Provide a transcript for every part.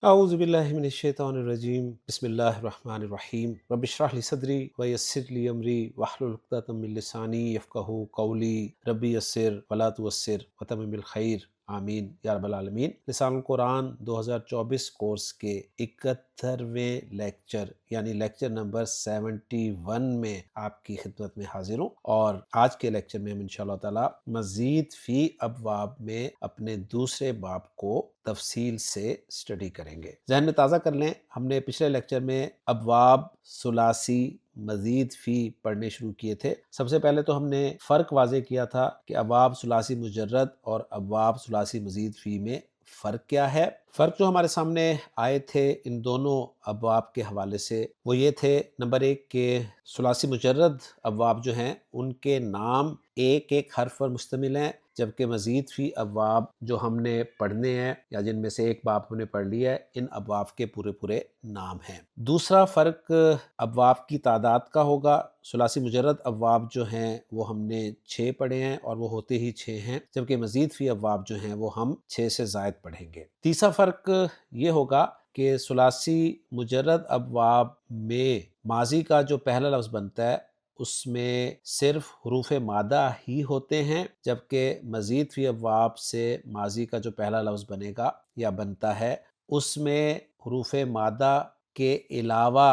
اعوذ باللہ من الشیطان الرجیم بسم اللہ الرحمن الرحیم رب اشرح لی صدری ویسر لی امری واحلل عقدۃ من لسانی یفقہوا قولی ربی یسر ولا تعسر وتمم بالخیر آمین یا رب العالمین۔ لسان القرآن 2024 کورس کے 71ویں لیکچر یعنی لیکچر نمبر 71 میں آپ کی خدمت میں حاضر ہوں، اور آج کے لیکچر میں ہم انشاءاللہ تعالی مزید فی ابواب میں اپنے دوسرے باب کو تفصیل سے اسٹڈی کریں گے۔ ذہن میں تازہ کر لیں، ہم نے پچھلے لیکچر میں ابواب ثلاثی مزید فی پڑھنے شروع کیے تھے۔ سب سے پہلے تو ہم نے فرق واضح کیا تھا کہ ابواب ثلاثی مجرد اور ابواب ثلاثی مزید فی میں فرق کیا ہے۔ فرق جو ہمارے سامنے آئے تھے ان دونوں ابواب کے حوالے سے وہ یہ تھے، نمبر ایک کہ ثلاثی مجرد ابواب جو ہیں ان کے نام ایک ایک حرف پر مشتمل ہیں، جبکہ مزید فی ابواب جو ہم نے پڑھنے ہیں یا جن میں سے ایک باب ہم نے پڑھ لیا ہے، ان ابواب کے پورے پورے نام ہیں۔ دوسرا فرق ابواب کی تعداد کا ہوگا۔ ثلاثی مجرد ابواب جو ہیں وہ ہم نے 6 پڑھے ہیں اور وہ ہوتے ہی 6 ہیں، جبکہ مزید فی ابواب جو ہیں وہ ہم 6 سے زائد پڑھیں گے۔ تیسرا فرق یہ ہوگا کہ ثلاثی مجرد ابواب میں ماضی کا جو پہلا لفظ بنتا ہے اس میں صرف حروف مادہ ہی ہوتے ہیں، جبکہ مزید فی ابواب سے ماضی کا جو پہلا لفظ بنے گا یا بنتا ہے اس میں حروف مادہ کے علاوہ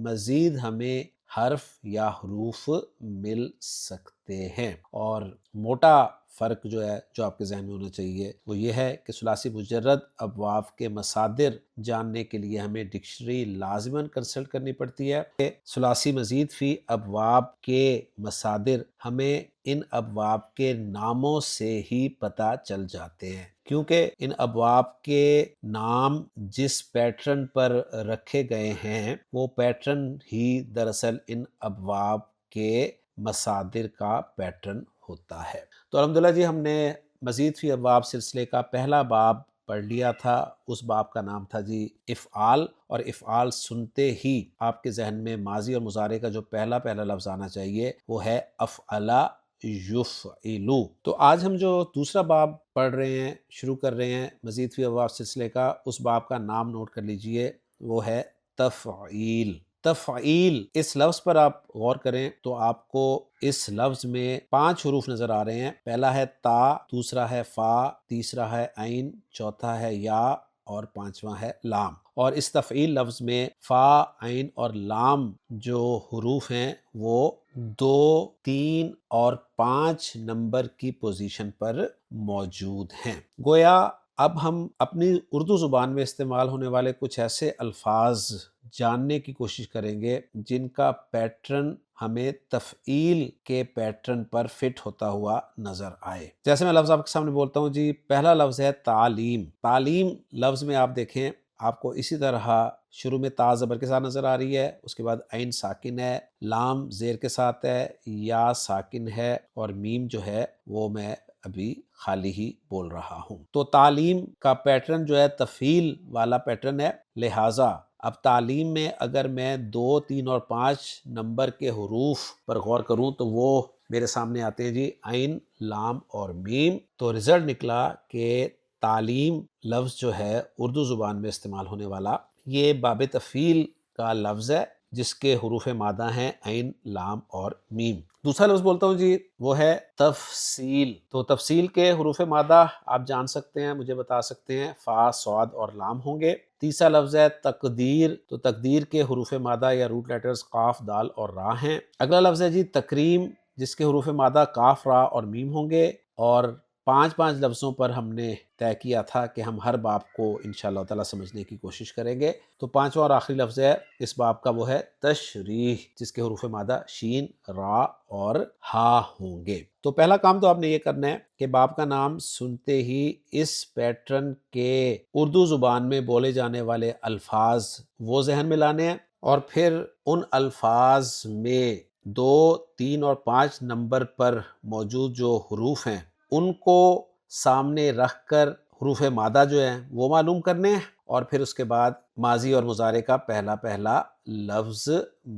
مزید ہمیں حرف یا حروف مل سکتے ہیں۔ اور موٹا فرق جو ہے جو آپ کے ذہن میں ہونا چاہیے وہ یہ ہے کہ ثلاثی مجرد ابواب کے مصادر جاننے کے لیے ہمیں ڈکشنری لازماً کنسلٹ کرنی پڑتی ہے۔ ثلاثی مزید فی ابواب کے مصادر ہمیں ان ابواب کے ناموں سے ہی پتہ چل جاتے ہیں، کیونکہ ان ابواب کے نام جس پیٹرن پر رکھے گئے ہیں وہ پیٹرن ہی دراصل ان ابواب کے مصادر کا پیٹرن ہوتا ہے۔ تو الحمدللہ جی ہم نے مزید فی ابواب سلسلے کا پہلا باب پڑھ لیا تھا۔ اس باب کا نام تھا جی افعال، اور افعال سنتے ہی آپ کے ذہن میں ماضی اور مضارع کا جو پہلا لفظ آنا چاہیے وہ ہے افعلا یفعلو۔ تو آج ہم جو دوسرا باب پڑھ رہے ہیں، شروع کر رہے ہیں مزید فی ابواب سلسلے کا، اس باب کا نام نوٹ کر لیجئے، وہ ہے تفعیل۔ تفعیل اس لفظ پر آپ غور کریں تو آپ کو اس لفظ میں 5 حروف نظر آ رہے ہیں۔ پہلا ہے تا، دوسرا ہے فا، تیسرا ہے عین، چوتھا ہے یا اور پانچواں ہے لام۔ اور اس تفعیل لفظ میں فا، عین اور لام جو حروف ہیں وہ 2، 3 اور 5 نمبر کی پوزیشن پر موجود ہیں۔ گویا اب ہم اپنی اردو زبان میں استعمال ہونے والے کچھ ایسے الفاظ جاننے کی کوشش کریں گے جن کا پیٹرن ہمیں تفعیل کے پیٹرن پر فٹ ہوتا ہوا نظر آئے۔ جیسے میں لفظ آپ کے سامنے بولتا ہوں جی، پہلا لفظ ہے تعلیم۔ تعلیم لفظ میں آپ دیکھیں آپ کو اسی طرح شروع میں تا زبر کے ساتھ نظر آ رہی ہے، اس کے بعد عین ساکن ہے، لام زیر کے ساتھ ہے، یا ساکن ہے، اور میم جو ہے وہ میں ابھی خالی ہی بول رہا ہوں۔ تو تعلیم کا پیٹرن جو ہے تفعیل والا پیٹرن ہے، لہٰذا اب تعلیم میں اگر میں 2، 3 اور 5 نمبر کے حروف پر غور کروں تو وہ میرے سامنے آتے ہیں جی عین، لام اور میم۔ تو رزلٹ نکلا کہ تعلیم لفظ جو ہے اردو زبان میں استعمال ہونے والا یہ باب تفعیل کا لفظ ہے جس کے حروف مادہ ہیں عین، لام اور میم۔ دوسرا لفظ بولتا ہوں جی وہ ہے تفصیل۔ تو تفصیل کے حروف مادہ آپ جان سکتے ہیں، مجھے بتا سکتے ہیں، فا، صاد اور لام ہوں گے۔ تیسرا لفظ ہے تقدیر۔ تو تقدیر کے حروف مادہ یا روٹ لیٹرز قاف، دال اور را ہیں۔ اگلا لفظ ہے جی تکریم، جس کے حروف مادہ کاف، را اور میم ہوں گے۔ اور 5 لفظوں پر ہم نے طے کیا تھا کہ ہم ہر باب کو انشاءاللہ تعالی سمجھنے کی کوشش کریں گے۔ تو 5واں اور آخری لفظ ہے اس باب کا وہ ہے تشریح، جس کے حروف مادہ شین، را اور ہا ہوں گے۔ تو پہلا کام تو آپ نے یہ کرنا ہے کہ باب کا نام سنتے ہی اس پیٹرن کے اردو زبان میں بولے جانے والے الفاظ وہ ذہن میں لانے ہیں، اور پھر ان الفاظ میں 2، 3 اور 5 نمبر پر موجود جو حروف ہیں ان کو سامنے رکھ کر حروف مادہ جو ہیں وہ معلوم کرنے ہیں، اور پھر اس کے بعد ماضی اور مضارع کا پہلا لفظ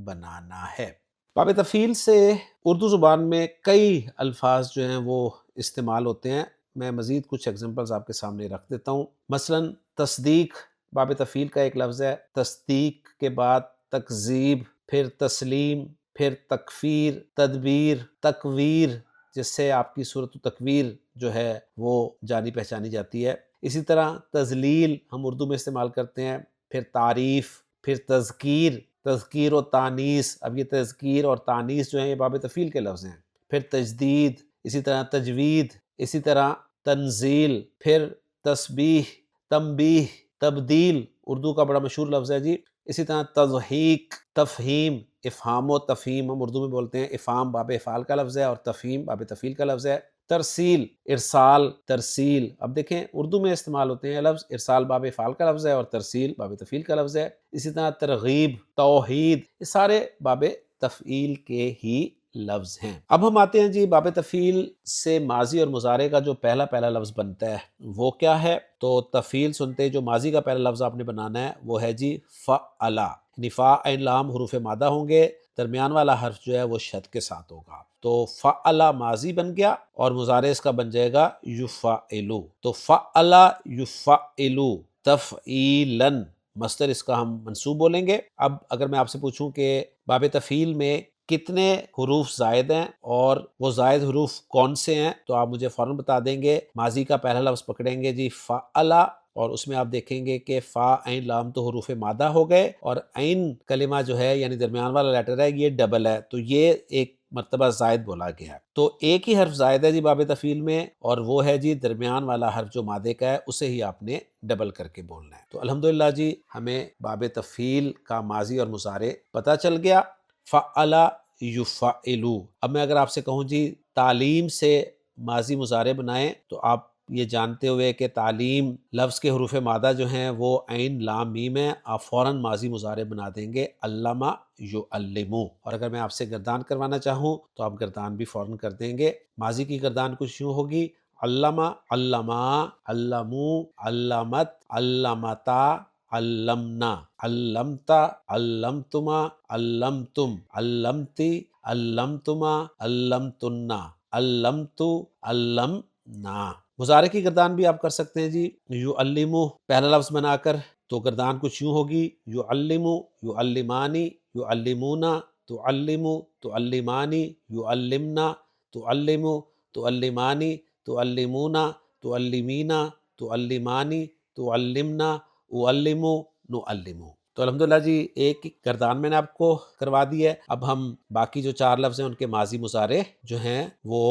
بنانا ہے۔ باب تفعیل سے اردو زبان میں کئی الفاظ جو ہیں وہ استعمال ہوتے ہیں۔ میں مزید کچھ ایگزامپلز آپ کے سامنے رکھ دیتا ہوں۔ مثلا تصدیق باب تفعیل کا ایک لفظ ہے، تصدیق کے بعد تکذیب، پھر تسلیم، پھر تکفیر، تدبیر، تکویر، جس سے آپ کی صورت تکویر جو ہے وہ جانی پہچانی جاتی ہے۔ اسی طرح تذلیل ہم اردو میں استعمال کرتے ہیں، پھر تعریف، پھر تذکیر، تذکیر و تانیث، اب یہ تذکیر اور تانیث جو ہیں یہ باب تفعیل کے لفظ ہیں، پھر تجدید، اسی طرح تجوید، اسی طرح تنزیل، پھر تسبیح، تنبیہ، تبدیل اردو کا بڑا مشہور لفظ ہے جی، اسی طرح تضحیق، تفہیم، افہام و تفہیم ہم اردو میں بولتے ہیں، افہام باب افعال کا لفظ ہے اور تفہیم باب تفعیل کا لفظ ہے، ترسیل، ارسال، ترسیل، اب دیکھیں اردو میں استعمال ہوتے ہیں لفظ، ارسال باب افعال کا لفظ ہے اور ترسیل باب تفعیل کا لفظ ہے، اسی طرح ترغیب، توحید، یہ سارے باب تفعیل کے ہی لفظ ہیں۔ اب ہم آتے ہیں جی باب تفعیل سے ماضی اور مضارع کا جو پہلا لفظ بنتا ہے وہ کیا ہے؟ تو تفعیل سنتے ہی جو ماضی کا پہلا لفظ آپ نے بنانا ہے وہ ہے جی فعل، یعنی فا عین لام حروف مادہ ہوں گے، درمیان والا حرف جو ہے وہ شد کے ساتھ ہوگا، تو فعل ماضی بن گیا اور مضارع اس کا بن جائے گا یفعلو، تو فعل یفعلو تفعیلا، مصدر اس کا ہم منصوب بولیں گے۔ اب اگر میں آپ سے پوچھوں کہ باب تفعیل میں کتنے حروف زائد ہیں اور وہ زائد حروف کون سے ہیں، تو آپ مجھے فوراً بتا دیں گے۔ ماضی کا پہلا لفظ پکڑیں گے جی فعل، اور اس میں آپ دیکھیں گے کہ فا عین لام تو حروف مادہ ہو گئے، اور عین کلمہ جو ہے یعنی درمیان والا لیٹر ہے یہ ڈبل ہے، تو یہ ایک مرتبہ زائد بولا گیا ہے، تو ایک ہی حرف زائد ہے جی باب تفعیل میں، اور وہ ہے جی درمیان والا حرف جو مادے کا ہے اسے ہی آپ نے ڈبل کر کے بولنا ہے۔ تو الحمدللہ جی ہمیں باب تفعیل کا ماضی اور مضارع پتہ چل گیا۔ فعل یفعلو، اب میں اگر آپ سے کہوں جی تعلیم سے ماضی مضارع بنائیں، تو آپ یہ جانتے ہوئے کہ تعلیم لفظ کے حروف مادہ جو ہیں وہ عین لام میم ہے، آپ فوراً ماضی مضارع بنا دیں گے علمہ یعلمو، اور اگر میں آپ سے گردان کروانا چاہوں تو آپ گردان بھی فوراً کر دیں گے۔ ماضی کی گردان کچھ یوں ہوگی، علمہ، علما، علمو، علمت، علمتا، علمنا، علمتا، علمتما، علمتم، علمتی، علمتما، علمتنا، علمتو، علمنا۔ مضارع کی گردان بھی آپ کر سکتے ہیں جی، یعلمو پہلا لفظ بنا کر، تو گردان کچھ یوں ہوگی، یعلمو، یعلمانی، یعلمونا، تعلمو، تعلمانی، یعلمنا، تعلمو، تعلمانی، تعلمونا، تعلمینا، تعلمانی، تعلمنا، اعلمو، نعلمو۔ تو الحمدللہ جی ایک گردان میں نے آپ کو کروا دی ہے، اب ہم باقی جو 4 لفظ ہیں ان کے ماضی مضارع جو ہیں وہ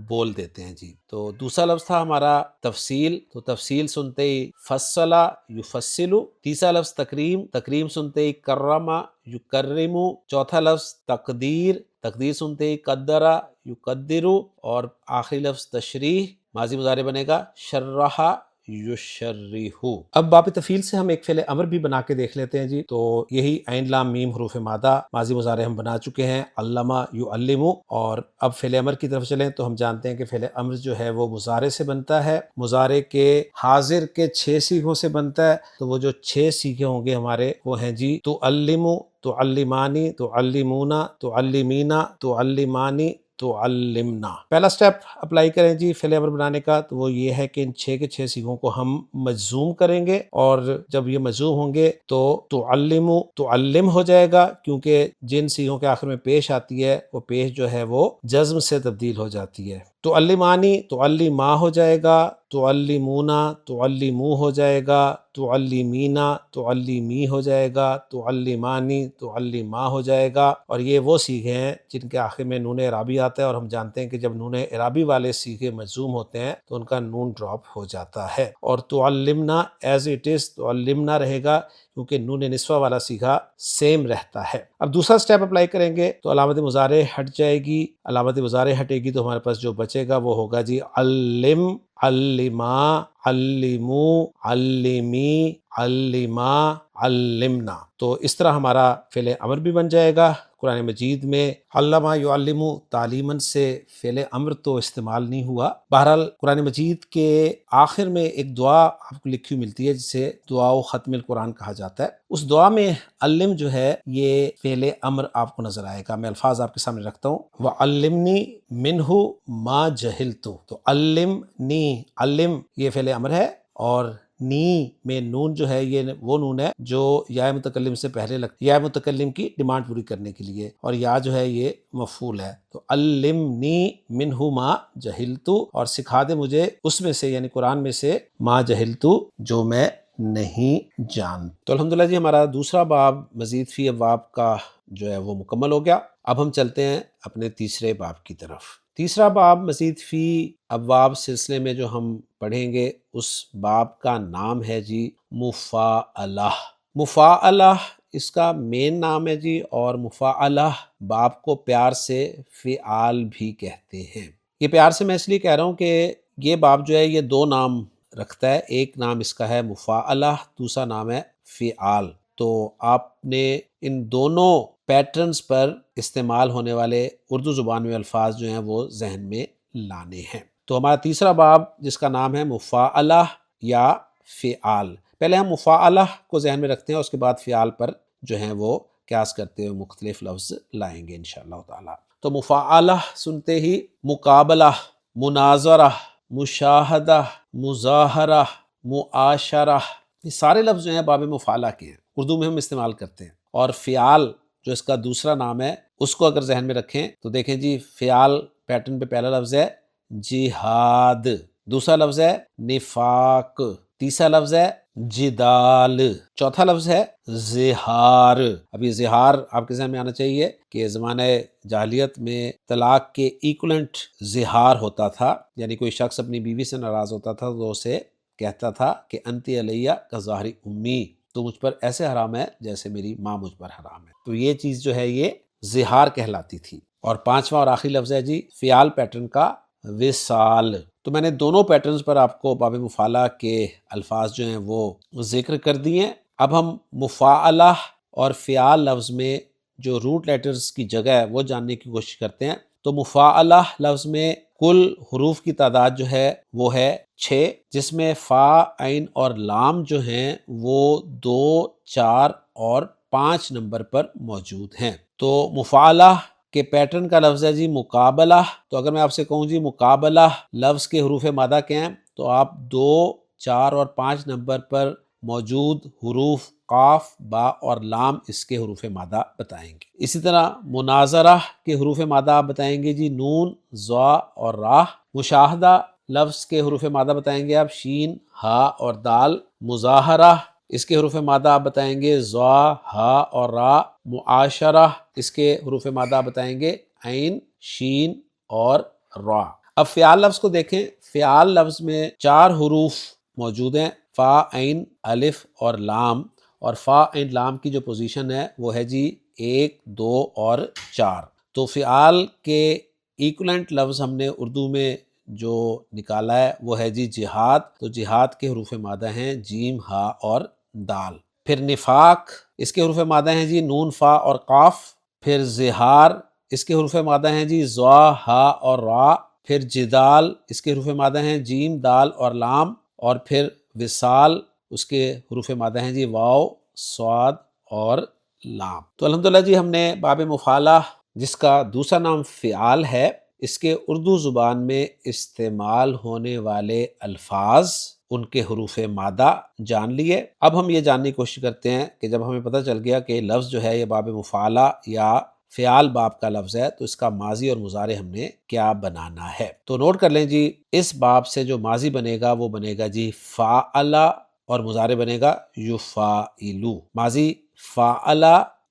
بول دیتے ہیں جی۔ تو دوسرا لفظ تھا ہمارا تفصیل، تو تفصیل سنتے ہی فصل یفصلو، تیسرا لفظ تکریم، تکریم سنتے ہی کرم یکرمو، چوتھا لفظ تقدیر، تقدیر سنتے ہی قدر یقدرو، اور آخری لفظ تشریح، ماضی مضارع بنے گا شرح یشرح۔ اب باب تفعیل سے ہم ایک فعل امر بھی بنا کے دیکھ لیتے ہیں جی، تو یہی عین لام میم حروف مادہ ماضی مضارع ہم بنا چکے ہیں، علمہ یعلمو، اور اب فعل امر کی طرف چلیں تو ہم جانتے ہیں کہ فعل امر جو ہے وہ مضارع سے بنتا ہے، مضارع کے حاضر کے 6 صیغوں سے بنتا ہے، تو وہ جو 6 صیغے ہوں گے ہمارے وہ ہیں جی تعلمو، تعلمانی، تعلمونا، تعلمینا، تعلمانی، تعلمنا۔ پہلا سٹیپ اپلائی کریں جی فعل امر بنانے کا، تو وہ یہ ہے کہ ان 6 کے 6 صیغوں کو ہم مجزوم کریں گے، اور جب یہ مجزوم ہوں گے تو تعلمو تعلم ہو جائے گا، کیونکہ جن صیغوں کے آخر میں پیش آتی ہے وہ پیش جو ہے وہ جزم سے تبدیل ہو جاتی ہے۔ تعلمانی تعلما ہو جائے گا، تعلمونا تعلمو ہو جائے گا، تعلمینا تعلمی ہو جائے گا، تعلمانی تعلما ہو جائے گا، اور یہ وہ صیغے ہیں جن کے آخر میں نون اعرابی آتا ہے، اور ہم جانتے ہیں کہ جب نون اعرابی والے صیغے مجزوم ہوتے ہیں تو ان کا نون ڈراپ ہو جاتا ہے، اور تعلمنا ایز اٹ از تعلمنا رہے گا، کیونکہ نون نسوہ والا صیغہ سیم رہتا ہے۔ اب دوسرا سٹیپ اپلائی کریں گے تو علامت مضارع ہٹ جائے گی، علامت مضارع ہٹے گی تو ہمارے پاس جو بچے گا وہ ہوگا جی علم، علما، علمو، علمی، علما، علمنا۔ تو اس طرح ہمارا فعل امر بھی بن جائے گا۔ قرآن مجید میں علمہ یعلمو تعلیماً سے فعل امر تو استعمال نہیں ہوا، بہرحال قرآن مجید کے آخر میں ایک دعا آپ کو لکھی ہوئی ملتی ہے جسے دعا و ختم القرآن کہا جاتا ہے، اس دعا میں علم جو ہے یہ فعل امر آپ کو نظر آئے گا، میں الفاظ آپ کے سامنے رکھتا ہوں، وعلمنی منہ ما جہلت، تو علمنی، علم یہ فعل امر ہے، اور نی میں نون جو ہے یہ وہ نون ہے جو یا متکلم سے پہلے لگتی ہے، یا متکلم کی ڈیمانڈ پوری کرنے کے لیے، اور یا جو ہے یہ مفعول ہے۔ تو علمنی منہ ما جہلتو، اور سکھا دے مجھے اس میں سے یعنی قرآن میں سے ما جہلتو جو میں نہیں جان۔ تو الحمدللہ جی ہمارا دوسرا باب مزید فی ابواب کا جو ہے وہ مکمل ہو گیا۔ اب ہم چلتے ہیں اپنے تیسرے باب کی طرف۔ تیسرا باب مزید فی ابواب سلسلے میں جو ہم پڑھیں گے اس باب کا نام ہے جی مفاعلہ۔ مفاعلہ اس کا مین نام ہے جی، اور مفاعلہ باب کو پیار سے فعال بھی کہتے ہیں۔ یہ پیار سے میں اس لیے کہہ رہا ہوں کہ یہ باب جو ہے یہ دو نام رکھتا ہے، ایک نام اس کا ہے مفاعلہ، دوسرا نام ہے فعال۔ تو آپ نے ان دونوں پیٹرنز پر استعمال ہونے والے اردو زبان میں الفاظ جو ہیں وہ ذہن میں لانے ہیں۔ تو ہمارا تیسرا باب جس کا نام ہے مفاعلہ یا فعال، پہلے ہم مفاعلہ کو ذہن میں رکھتے ہیں، اس کے بعد فعال پر جو ہیں وہ قیاس کرتے ہوئے مختلف لفظ لائیں گے انشاءاللہ تعالی۔ تو مفاعلہ سنتے ہی مقابلہ، مناظرہ، مشاہدہ، مظاہرہ، معاشرہ، یہ سارے لفظ جو ہیں باب مفاعلہ کے ہیں، اردو میں ہم استعمال کرتے ہیں۔ اور فعال جو اس کا دوسرا نام ہے اس کو اگر ذہن میں رکھیں تو دیکھیں جی فعال پیٹرن پہ پہلا لفظ ہے جہاد، دوسرا لفظ ہے نفاق، تیسرا لفظ ہے جدال، چوتھا لفظ ہے زہار۔ اب یہ زہار آپ کے ذہن میں آنا چاہیے کہ زمانہ جاہلیت میں طلاق کے ایکولنٹ زہار ہوتا تھا، یعنی کوئی شخص اپنی بیوی سے ناراض ہوتا تھا تو اسے کہتا تھا کہ انتی علیہ کا ظاہر امی، تو مجھ پر ایسے حرام ہے جیسے میری ماں مجھ پر حرام ہے۔ تو یہ چیز جو ہے یہ زہار کہلاتی تھی۔ اور پانچواں اور آخری لفظ ہے جی فعال پیٹرن کا وصال۔ تو میں نے دونوں پیٹرنز پر آپ کو باب مفاعلہ کے الفاظ جو ہیں وہ ذکر کر دیے۔ اب ہم مفاعلہ اور فعال لفظ میں جو روٹ لیٹرز کی جگہ ہے وہ جاننے کی کوشش کرتے ہیں۔ تو مفاعلہ لفظ میں کل حروف کی تعداد جو ہے وہ ہے 6، جس میں فا، عین اور لام جو ہیں وہ 2، 4 اور 5 نمبر پر موجود ہیں۔ تو مفاعلہ کے پیٹرن کا لفظ ہے جی مقابلہ۔ تو اگر میں آپ سے کہوں جی مقابلہ لفظ کے حروف مادہ کیا ہیں تو آپ 2، 4 اور 5 نمبر پر موجود حروف قاف، با اور لام اس کے حروف مادہ بتائیں گے۔ اسی طرح مناظرہ کے حروف مادہ آپ بتائیں گے جی نون، ضا اور را۔ مشاہدہ لفظ کے حروف مادہ بتائیں گے آپ شین، ہا اور دال۔ مظاہرہ اس کے حروف مادہ آپ بتائیں گے ضا، ہا اور را۔ معاشرہ اس کے حروف مادہ بتائیں گے عین، شین اور را۔ اب فعال لفظ کو دیکھیں۔ فعال لفظ میں 4 حروف موجود ہیں، فا، عین، الف اور لام، اور فا، عین، لام کی جو پوزیشن ہے وہ ہے جی 1، 2 اور 4۔ تو فعال کے ایکولنٹ لفظ ہم نے اردو میں جو نکالا ہے وہ ہے جی جہاد۔ تو جہاد کے حروف مادہ ہیں جیم، ہا اور دال۔ پھر نفاق اس کے حروف مادہ ہیں جی نون، فا اور قاف۔ پھر زہار اس کے حروف مادہ ہیں جی ضا، ہا اور را۔ پھر جدال اس کے حروف مادہ ہیں جیم، دال اور لام۔ اور پھر وصال اس کے حروف مادہ ہیں جی واو، صاد اور لام۔ تو الحمدللہ جی ہم نے باب مفاعلہ جس کا دوسرا نام فعال ہے اس کے اردو زبان میں استعمال ہونے والے الفاظ، ان کے حروف مادہ جان لیے۔ اب ہم یہ جاننے کی کوشش کرتے ہیں کہ جب ہمیں پتہ چل گیا کہ لفظ جو ہے یہ باب مفاعلہ یا فعال باب کا لفظ ہے تو اس کا ماضی اور مضارع ہم نے کیا بنانا ہے۔ تو نوٹ کر لیں جی اس باب سے جو ماضی بنے گا وہ بنے گا جی فعلہ، اور مضارع بنے گا یفعلو۔ ماضی فعلہ،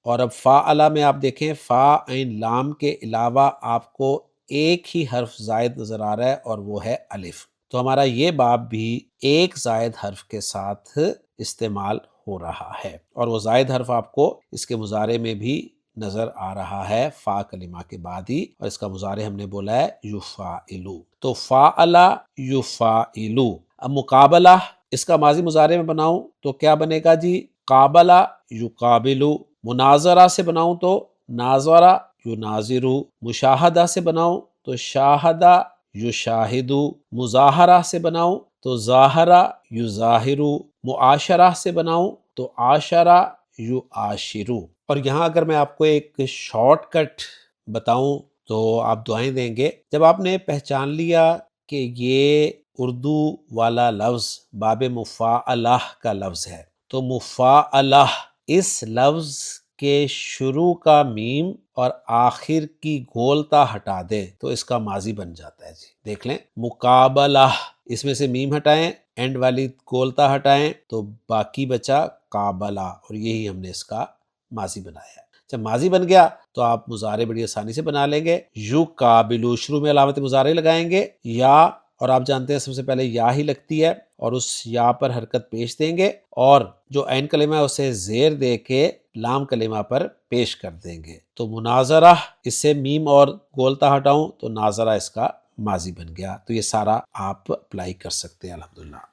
اور اب فعلہ میں آپ دیکھیں فا، عین، لام کے علاوہ آپ کو ایک ہی حرف زائد نظر آ رہا ہے اور وہ ہے الف۔ تو ہمارا یہ باب بھی ایک زائد حرف کے ساتھ استعمال ہو رہا ہے، اور وہ زائد حرف آپ کو اس کے مضارع میں بھی نظر آ رہا ہے فا کلمہ کے بعد ہی، اور اس کا مضارع ہم نے بولا ہے یفعلو۔ تو فعلہ یفعلو۔ اب مقابلہ اس کا ماضی مضارع میں بناؤں تو کیا بنے گا جی قابلہ یقابلو۔ مناظرہ سے بناؤں تو ناظرہ یناظرو۔ مشاہدہ سے بناؤں تو شاہدہ یشاہدو۔ مظاہرہ سے بناؤں تو ظاہرہ یظاہرو۔ معاشرہ سے بناؤں تو عاشرہ یعاشرو۔ اور یہاں اگر میں آپ کو ایک شارٹ کٹ بتاؤں تو آپ دعائیں دیں گے۔ جب آپ نے پہچان لیا کہ یہ اردو والا لفظ باب مفاعلہ کا لفظ ہے، تو مفاعلہ اس لفظ کے شروع کا میم اور آخر کی گولتا ہٹا دیں تو اس کا ماضی بن جاتا ہے جی۔ دیکھ لیں، مقابلہ، اس میں سے میم ہٹائیں، اینڈ والی گولتا ہٹائیں تو باقی بچا قابلہ، اور یہی ہم نے اس کا ماضی بنایا ہے۔ جب ماضی بن گیا تو آپ مضارع بڑی آسانی سے بنا لیں گے۔ یو قابلو، شروع میں علامت مضارع لگائیں گے، یا، اور آپ جانتے ہیں سب سے پہلے یا ہی لگتی ہے، اور اس یا پر حرکت پیش دیں گے، اور جو عین کلمہ ہے اسے زیر دے کے لام کلمہ پر پیش کر دیں گے۔ تو مناظرہ، اس سے میم اور گولتا ہٹاؤں تو ناظرہ اس کا ماضی بن گیا۔ تو یہ سارا آپ اپلائی کر سکتے ہیں الحمدللہ۔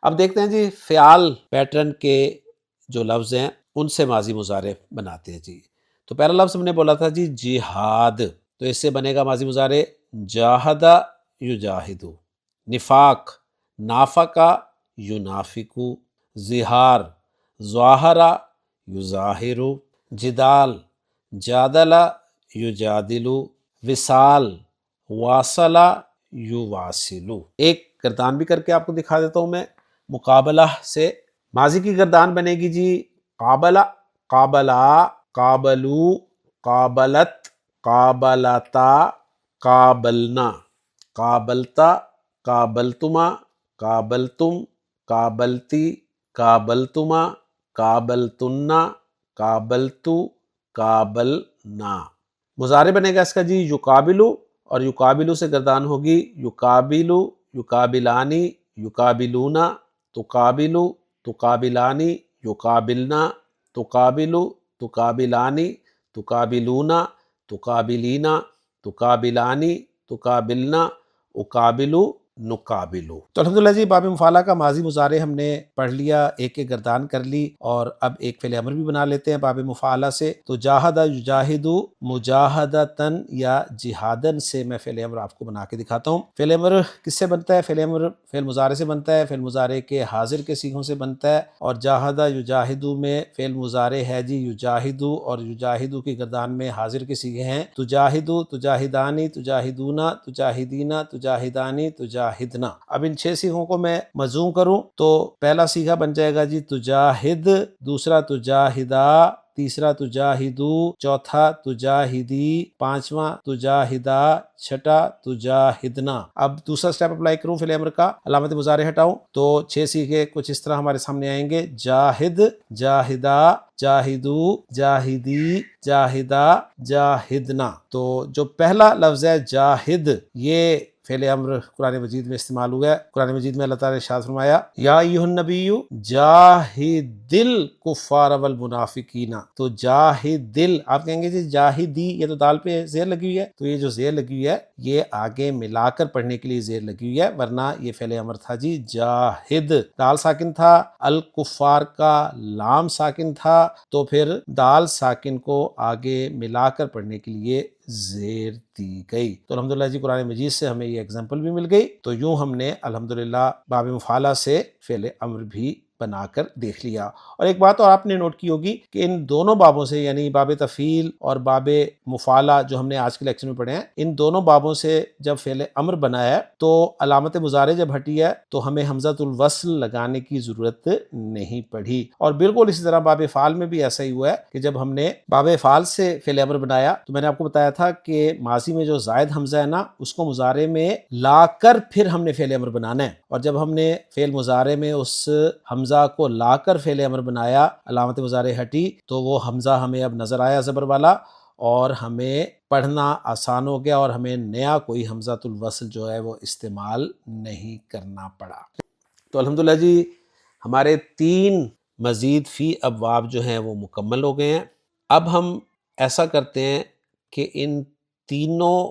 اب دیکھتے ہیں جی فعال پیٹرن کے جو لفظ ہیں ان سے ماضی مضارع بناتے ہیں جی۔ تو پہلا لفظ ہم نے بولا تھا جی جہاد، تو اس سے بنے گا ماضی مضارع جاہدہ یجاہدو۔ نفاق، نافقہ ینافقو۔ ظہار، ظاہرہ یظاہرو۔ جدال، جادلہ یجادلو۔ وصال، واصلہ یواصلو۔ ایک گردان بھی کر کے آپ کو دکھا دیتا ہوں میں۔ مقابلہ سے ماضی کی گردان بنے گی جی قابلہ، قابلہ، قابلو، قابلت، قابلتا، قابلنا، قابلتا، قابلتما، قابلتم، قابلتی، قابلتما، قابلتنا، قابلتو، قابلنا۔ مضارع بنے گا اس کا جی یقابلو، اور یقابلو سے گردان ہوگی یقابلو، یقابلانی، یقابلونا، تقابلو، تقابلانی، یقابلنا، تقابلو، تقابلانی، تقابلونا، تقابلینا، تقابلانی، تقابلنا، اقابلو، نقابلو۔ تو الحمدللہ جی باب مفعلہ کا ماضی مضارع ہم نے پڑھ لیا، ایک ایک گردان کر لی، اور اب ایک فعل امر بھی بنا لیتے ہیں باب مفعلہ سے۔ تو جاہدہ یجاہدو، مجاہدتن یا جہادن سے میں فعل امر آپ کو بنا کے دکھاتا ہوں۔ فعل امر کس سے بنتا ہے؟ فعل امر فعل مضارع سے بنتا ہے، فعل مضارع کے حاضر کے صیغوں سے بنتا ہے، اور جاہدہ یجاہدو میں فعل مضارع ہے جی یجاہدو، اور یجاہدو کی گردان میں حاضر کے صیغے ہیں تجاہدو، تجاہدانی، تجاہدونا، تجاہدینا، تجاہدانی، تجاہدنا۔ اب ان 6 صیغوں کو میں مضموم کروں تو پہلا صیغہ بن جائے گا جی تجاہد، دوسرا تجاہدہ، تیسرا تجاہدو، چوتھا تجاہدی، پانچواں تجاہدہ، چھٹا تجاہدنا۔ اب دوسرا سٹیپ اپلائی کروں فعل امر کا، علامت مضارع ہٹاؤں تو 6 صیغے کچھ اس طرح ہمارے سامنے آئیں گے، جاہد، جاہدہ، جاہدو، جاہدی، جاہدہ، جاہدنا۔ تو جو پہلا لفظ ہے جاہد، یہ فعل امر قرآن مجید میں استعمال ہوا ہے۔ قرآن مجید میں اللہ تعالیٰ نے ارشاد فرمایا یا ایھا النبی جاہدل کفار والمنافقین۔ تو جاہدل، آپ کہیں گے جی جاہدی، یہ تو دال پہ زیر لگی ہوئی ہے، تو یہ جو زیر لگی ہوئی ہے یہ آگے ملا کر پڑھنے کے لیے زیر لگی ہوئی ہے، ورنہ یہ فعل امر تھا جی جاہد۔ دال ساکن تھا، الکفار کا لام ساکن تھا، تو پھر دال ساکن کو آگے ملا کر پڑھنے کے لیے زیر دی گئی۔ تو الحمدللہ جی قرآن مجید سے ہمیں یہ اگزامپل بھی مل گئی۔ تو یوں ہم نے الحمدللہ باب مفعلہ سے فعل امر بھی بنا کر دیکھ لیا۔ اور ایک بات اور آپ نے نوٹ کی ہوگی کہ ان دونوں بابوں سے، یعنی باب تفعیل اور باب مفعلہ جو ہم نے آج کے لیکچر میں پڑھے ہیں، ان دونوں بابوں سے جب فعل امر بنا ہے تو علامت مضارع جب ہٹی ہے تو ہمیں حمزۃ الوصل لگانے کی ضرورت نہیں پڑی۔ اور بالکل اسی طرح باب فعال میں بھی ایسا ہی ہوا ہے کہ جب ہم نے باب فعال سے فعل امر بنایا تو میں نے آپ کو بتایا تھا کہ ماضی میں جو زائد حمزہ ہے نا، اس کو مضارع میں لا کر پھر ہم نے فعل امر بنانا ہے، اور جب ہم نے فعل مضارع میں اس حمزہ کو لا کر فعل امر بنایا، علامت مضارع ہٹی، تو وہ حمزہ ہمیں اب نظر آیا زبر والا، اور ہمیں پڑھنا آسان ہو گیا، اور ہمیں نیا کوئی حمزۃ الوصل جو ہے وہ استعمال نہیں کرنا پڑا۔ تو الحمدللہ جی ہمارے 3 مزید فی ابواب جو ہیں وہ مکمل ہو گئے ہیں۔ اب ہم ایسا کرتے ہیں کہ ان تینوں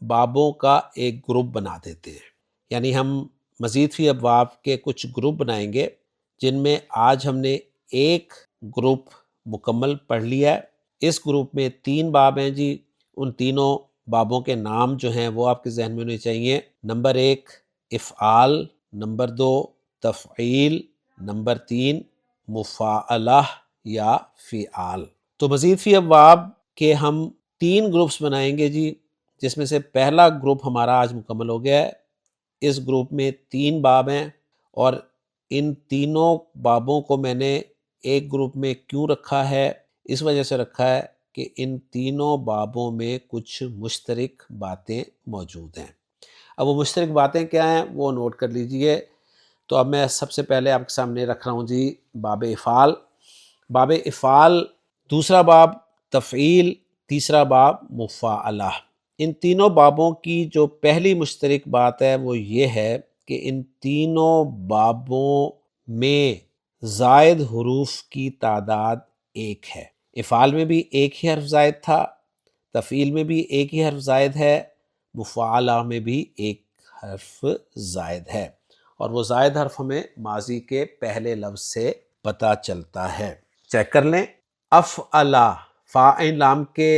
بابوں کا ایک گروپ بنا دیتے ہیں، یعنی ہم مزید فی ابواب کے کچھ گروپ بنائیں گے، جن میں آج ہم نے ایک گروپ مکمل پڑھ لیا ہے۔ اس گروپ میں 3 باب ہیں جی، ان تینوں بابوں کے نام جو ہیں وہ آپ کے ذہن میں ہونے چاہیے۔ نمبر 1 افعال، نمبر 2 تفعیل، نمبر 3 مفاعلہ یا فعال۔ تو مزید فی ابواب کے ہم 3 گروپس بنائیں گے جی، جس میں سے پہلا گروپ ہمارا آج مکمل ہو گیا ہے، اس گروپ میں 3 باب ہیں، اور ان تینوں بابوں کو میں نے ایک گروپ میں کیوں رکھا ہے؟ اس وجہ سے رکھا ہے کہ ان تینوں بابوں میں کچھ مشترک باتیں موجود ہیں۔ اب وہ مشترک باتیں کیا ہیں وہ نوٹ کر لیجئے۔ تو اب میں سب سے پہلے آپ کے سامنے رکھ رہا ہوں جی باب افعال۔ باب افعال، دوسرا باب تفعیل، تیسرا باب مفاعلہ۔ ان تینوں بابوں کی جو پہلی مشترک بات ہے وہ یہ ہے کہ ان تینوں بابوں میں زائد حروف کی تعداد ایک ہے۔ افعال میں بھی ایک ہی حرف زائد تھا، تفعیل میں بھی ایک ہی حرف زائد ہے، مفاعلہ میں بھی ایک حرف زائد ہے، اور وہ زائد حرف ہمیں ماضی کے پہلے لفظ سے پتہ چلتا ہے۔ چیک کر لیں، افعلا، فا عین لام کے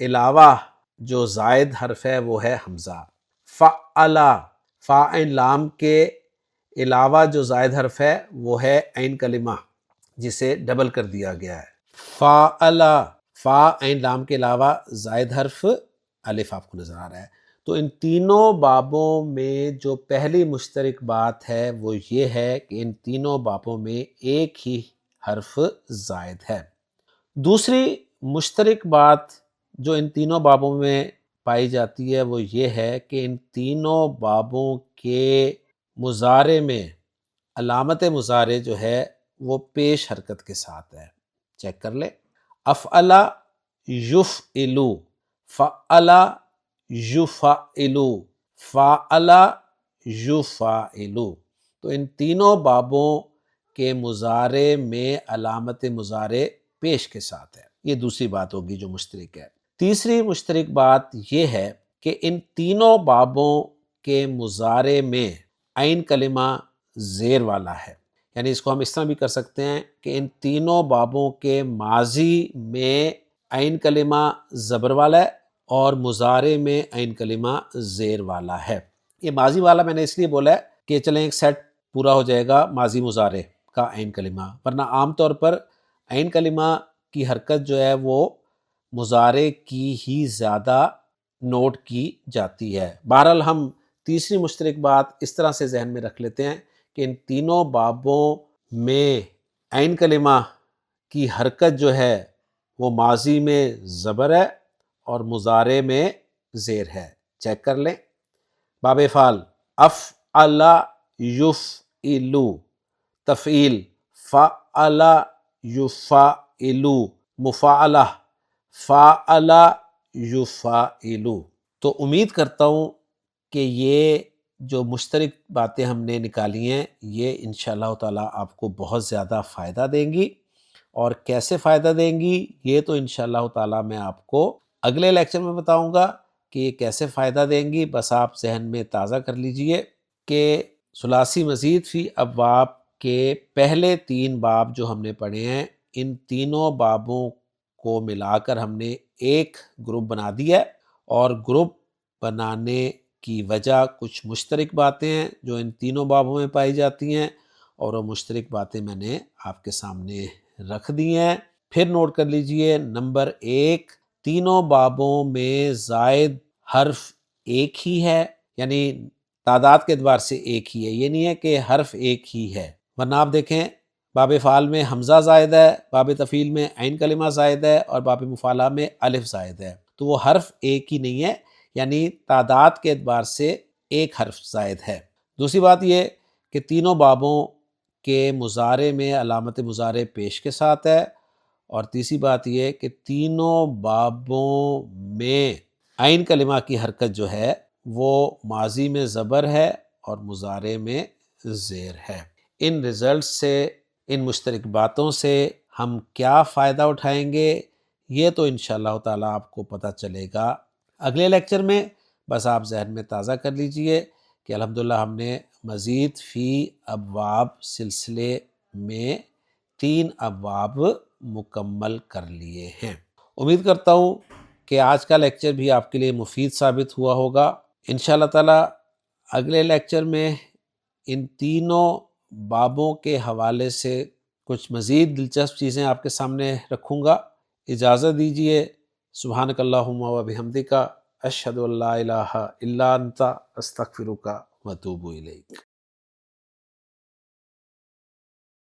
علاوہ جو زائد حرف ہے وہ ہے حمزہ۔ فعلا، فا عین لام کے علاوہ جو زائد حرف ہے وہ ہے عین کلمہ، جسے ڈبل کر دیا گیا ہے۔ فعلا، فا عین لام کے علاوہ زائد حرف الف آپ کو نظر آ رہا ہے۔ تو ان تینوں بابوں میں جو پہلی مشترک بات ہے وہ یہ ہے کہ ان تینوں بابوں میں ایک ہی حرف زائد ہے۔ دوسری مشترک بات جو ان تینوں بابوں میں پائی جاتی ہے وہ یہ ہے کہ ان تینوں بابوں کے مضارع میں علامت مضارع جو ہے وہ پیش حرکت کے ساتھ ہے۔ چیک کر لیں، افعلا یفعلو، فعلا یفعلو، فعلا یفعلو۔ تو ان تینوں بابوں کے مضارع میں علامت مضارع پیش کے ساتھ ہے۔ یہ دوسری بات ہوگی جو مشترک ہے۔ تیسری مشترک بات یہ ہے کہ ان تینوں بابوں کے مضارع میں عین کلمہ زیر والا ہے، یعنی اس کو ہم اس طرح بھی کر سکتے ہیں کہ ان تینوں بابوں کے ماضی میں عین کلمہ زبر والا ہے اور مضارع میں عین کلمہ زیر والا ہے۔ یہ ماضی والا میں نے اس لیے بولا ہے کہ چلیں ایک سیٹ پورا ہو جائے گا ماضی مضارع کا عین کلمہ، ورنہ عام طور پر عین کلمہ کی حرکت جو ہے وہ مضارع کی ہی زیادہ نوٹ کی جاتی ہے۔ بہرحال ہم تیسری مشترک بات اس طرح سے ذہن میں رکھ لیتے ہیں کہ ان تینوں بابوں میں عین کلمہ کی حرکت جو ہے وہ ماضی میں زبر ہے اور مضارع میں زیر ہے۔ چیک کر لیں، باب افعال، افعلا یفعلو، تفعیل فعلا یفعلو، مفاعلہ فعلا یفعلو۔ تو امید کرتا ہوں کہ یہ جو مشترک باتیں ہم نے نکالی ہیں یہ انشاءاللہ تعالیٰ آپ کو بہت زیادہ فائدہ دیں گی، اور کیسے فائدہ دیں گی یہ تو انشاءاللہ تعالیٰ میں آپ کو اگلے لیکچر میں بتاؤں گا کہ یہ کیسے فائدہ دیں گی۔ بس آپ ذہن میں تازہ کر لیجئے کہ ثلاثی مزید فی ابواب کے پہلے 3 باب جو ہم نے پڑھے ہیں، ان تینوں بابوں کو ملا کر ہم نے ایک گروپ بنا دیا ہے، اور گروپ بنانے کی وجہ کچھ مشترک باتیں ہیں جو ان تینوں بابوں میں پائی جاتی ہیں، اور وہ مشترک باتیں میں نے آپ کے سامنے رکھ دی ہیں۔ پھر نوٹ کر لیجئے، نمبر 1، تینوں بابوں میں زائد حرف ایک ہی ہے، یعنی تعداد کے اعتبار سے ایک ہی ہے، یہ نہیں ہے کہ حرف ایک ہی ہے، ورنہ آپ دیکھیں باب افعال میں حمزہ زائد ہے، باب تفعیل میں عین کلمہ زائد ہے، اور باب مفاعلہ میں الف زائد ہے، تو وہ حرف ایک ہی نہیں ہے، یعنی تعداد کے اعتبار سے ایک حرف زائد ہے۔ دوسری بات یہ کہ تینوں بابوں کے مضارع میں علامت مضارع پیش کے ساتھ ہے، اور تیسری بات یہ کہ تینوں بابوں میں عین کلمہ کی حرکت جو ہے وہ ماضی میں زبر ہے اور مضارع میں زیر ہے۔ ان رزلٹ سے، ان مشترک باتوں سے ہم کیا فائدہ اٹھائیں گے یہ تو انشاءاللہ تعالیٰ آپ کو پتہ چلے گا اگلے لیکچر میں۔ بس آپ ذہن میں تازہ کر لیجئے کہ الحمدللہ ہم نے مزید فی ابواب سلسلے میں 3 ابواب مکمل کر لیے ہیں۔ امید کرتا ہوں کہ آج کا لیکچر بھی آپ کے لیے مفید ثابت ہوا ہوگا۔ انشاءاللہ تعالیٰ اگلے لیکچر میں ان تینوں بابوں کے حوالے سے کچھ مزید دلچسپ چیزیں آپ کے سامنے رکھوں گا۔ اجازت دیجیے، سبحانک اللہم و بحمدک، اشہد ان لا الہ الا انت، استغفرک واتوب الیک۔